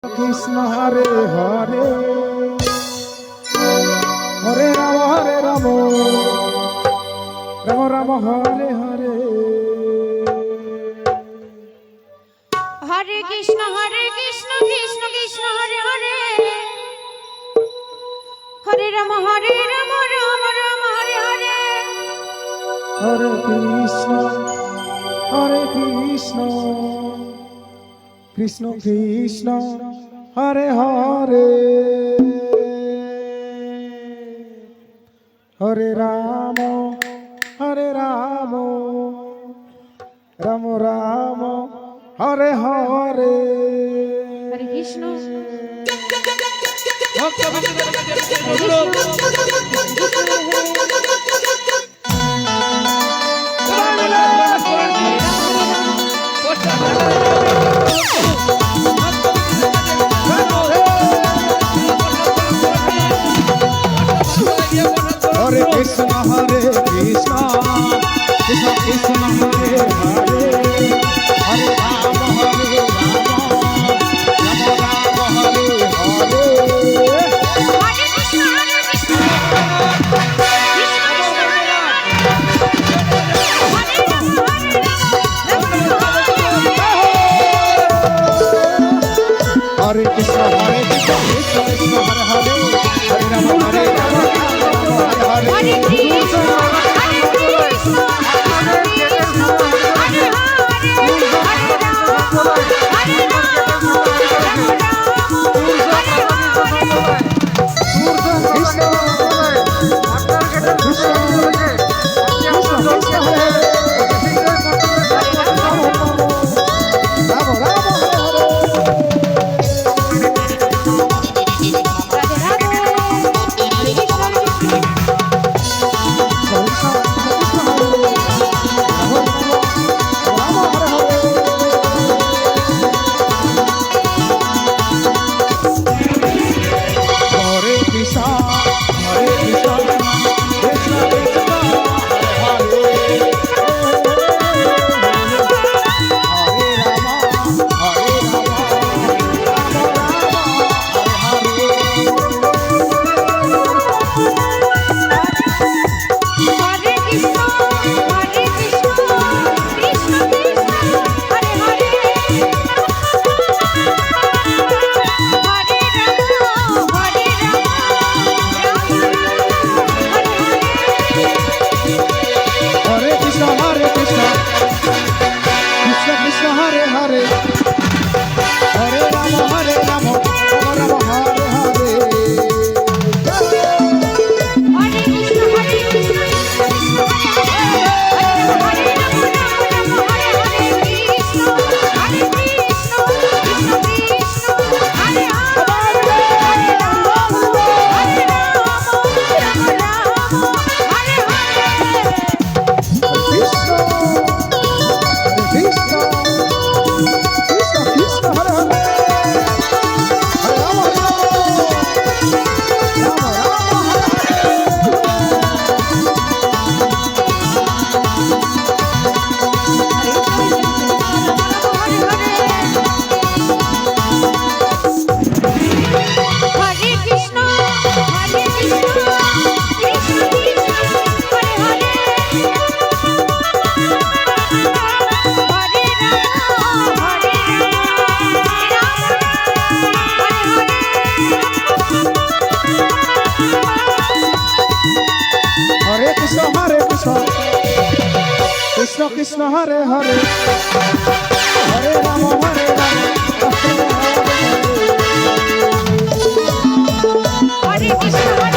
Krishna Hare Hare Hare Ram Ram Ram Hare Hare Hare Krishna Krishna Krishna Hare Hare Hare Ram Ram Ram Hare Hare Hare Krishna Krishna Krishna Hare Hare Hare Ram Ram Ram Hare Hare Hare Krishna Hare Krishna Krishna Krishna Hare Hare Hare Ram Ram Hare Hare Hare Krishna Hare Krishna Krishna Krishna Hare Hare Hare Ram Hare Ram Hare Hare Krishna Krishna Hare Hare Hare Ram Hare Ram Hare Krishna